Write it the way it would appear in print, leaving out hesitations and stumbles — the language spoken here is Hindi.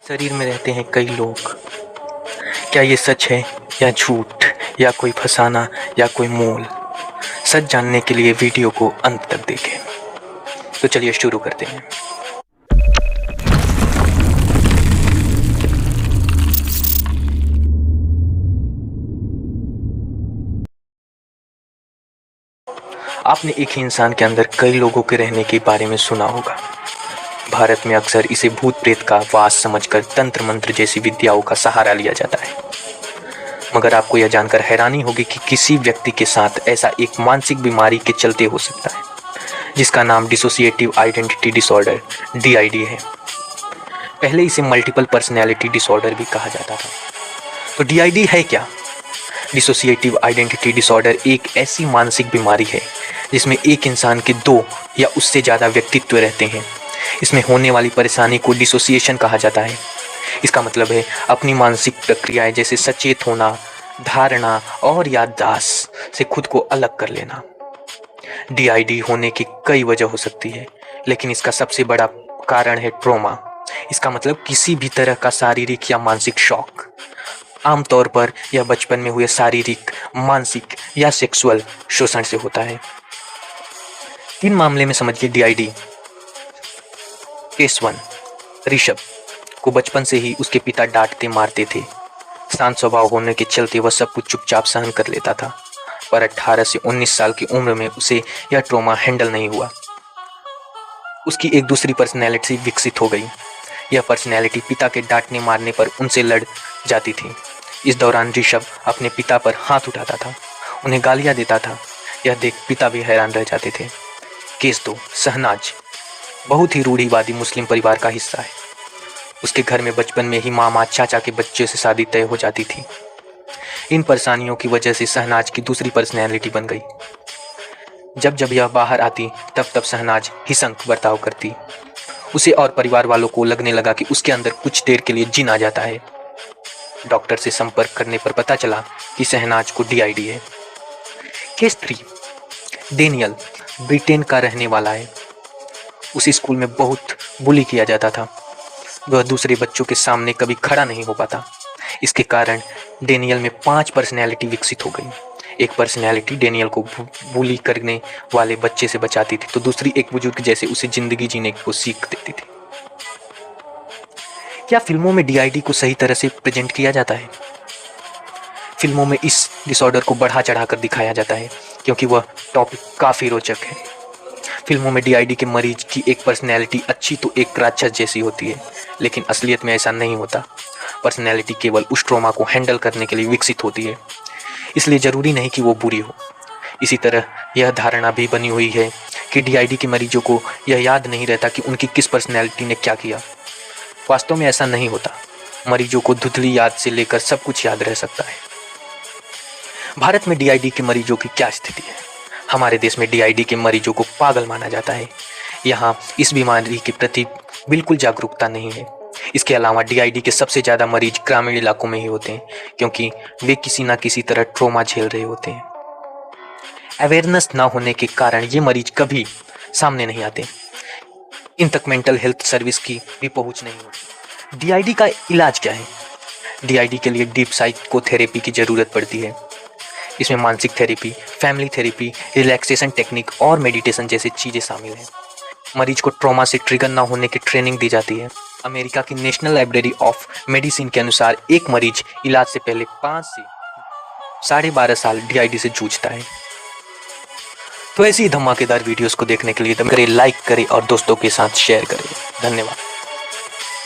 शरीर में रहते हैं कई लोग। क्या ये सच है या झूठ, या कोई फसाना या कोई मोल? सच जानने के लिए वीडियो को अंत तक देखें। तो चलिए शुरू करते हैं। आपने एक ही इंसान के अंदर कई लोगों के रहने के बारे में सुना होगा। भारत में अक्सर इसे भूत प्रेत का वास समझकर तंत्र मंत्र जैसी विद्याओं का सहारा लिया जाता है। मगर आपको यह जानकर हैरानी होगी कि किसी व्यक्ति के साथ ऐसा एक मानसिक बीमारी के चलते हो सकता है, जिसका नाम डिसोसिएटिव आइडेंटिटी डिसऑर्डर DID है। पहले इसे मल्टीपल पर्सनैलिटी डिसऑर्डर भी कहा जाता था। तो DID है क्या? डिसोसिएटिव आइडेंटिटी डिसऑर्डर एक ऐसी मानसिक बीमारी है जिसमें एक इंसान के दो या उससे ज़्यादा व्यक्तित्व रहते हैं। इसमें होने वाली परेशानी को डिसोसिएशन कहा जाता है। इसका मतलब है अपनी मानसिक प्रक्रियाएं जैसे सचेत होना, धारणा और याददाश्त से खुद को अलग कर लेना। DID होने की कई वजह हो सकती है, लेकिन इसका सबसे बड़ा कारण है ट्रॉमा। इसका मतलब किसी भी तरह का शारीरिक या मानसिक शॉक। आमतौर पर यह बचपन में हुए शारीरिक, मानसिक या सेक्सुअल शोषण से होता है। 3 मामले में समझिए DID। केस 1, ऋषभ को बचपन से ही उसके पिता डांटते मारते थे। शांत स्वभाव होने के चलते वह सब कुछ चुपचाप सहन कर लेता था, पर 18 से 19 साल की उम्र में उसे यह ट्रॉमा हैंडल नहीं हुआ। उसकी एक दूसरी पर्सनैलिटी विकसित हो गई। यह पर्सनैलिटी पिता के डांटने मारने पर उनसे लड़ जाती थी। इस दौरान ऋषभ अपने पिता पर हाथ उठाता था, उन्हें गालियां देता था। यह देख पिता भी हैरान रह जाते थे। केस 2, शहनाज बहुत ही रूढ़िवादी मुस्लिम परिवार का हिस्सा है। उसके घर में बचपन में ही मामा चाचा के बच्चे से शादी तय हो जाती थी। इन परेशानियों की वजह से शहनाज की दूसरी पर्सनैलिटी बन गई। जब जब यह बाहर आती तब तब शहनाज हिंसक बर्ताव करती। उसे और परिवार वालों को लगने लगा कि उसके अंदर कुछ देर के लिए जिन आ जाता है। डॉक्टर से संपर्क करने पर पता चला कि शहनाज को DID है। केस 3, डेनियल ब्रिटेन का रहने वाला है। उस स्कूल में बहुत बुली किया जाता था। वह दूसरे बच्चों के सामने कभी खड़ा नहीं हो पाता। इसके कारण डेनियल में 5 पर्सनैलिटी विकसित हो गई। एक पर्सनैलिटी डेनियल को बुली करने वाले बच्चे से बचाती थी, तो दूसरी एक बुजुर्ग जैसे उसे जिंदगी जीने को सीख देती थी। क्या फिल्मों में DID को सही तरह से प्रेजेंट किया जाता है? फिल्मों में इस डिसऑर्डर को बढ़ा चढ़ाकर दिखाया जाता है क्योंकि वह टॉपिक काफ़ी रोचक है। फिल्मों में DID के मरीज की एक पर्सनैलिटी अच्छी तो एक राक्षस जैसी होती है, लेकिन असलियत में ऐसा नहीं होता। पर्सनैलिटी केवल उस ट्रॉमा को हैंडल करने के लिए विकसित होती है, इसलिए ज़रूरी नहीं कि वो बुरी हो। इसी तरह यह धारणा भी बनी हुई है कि DID के मरीजों को यह याद नहीं रहता कि उनकी किस पर्सनैलिटी ने क्या किया। वास्तव में ऐसा नहीं होता। मरीजों को धुंधली याद से लेकर सब कुछ याद रह सकता है। भारत में DID के मरीजों की क्या स्थिति है? हमारे देश में DID के मरीजों को पागल माना जाता है। यहाँ इस बीमारी के प्रति बिल्कुल जागरूकता नहीं है। इसके अलावा DID के सबसे ज़्यादा मरीज ग्रामीण इलाकों में ही होते हैं, क्योंकि वे किसी न किसी तरह ट्रॉमा झेल रहे होते हैं। अवेयरनेस ना होने के कारण ये मरीज कभी सामने नहीं आते। इन तक मेंटल हेल्थ सर्विस की भी पहुंच नहीं होती। DID का इलाज क्या है? DID के लिए डीप साइकोथेरेपी की ज़रूरत पड़ती है। इसमें मानसिक therapy, family therapy, relaxation technique और मेडिटेशन जैसी चीज़ें शामिल हैं। मरीज को ट्रॉमा से ट्रिगर ना होने की ट्रेनिंग दी जाती है। अमेरिका की नेशनल लाइब्रेरी ऑफ मेडिसिन के अनुसार एक मरीज इलाज से पहले 5 से 12.5 साल DID से जूझता है। तो ऐसी धमाकेदार वीडियोस को देखने के लिए लाइक करें और दोस्तों के साथ शेयर करें। धन्यवाद।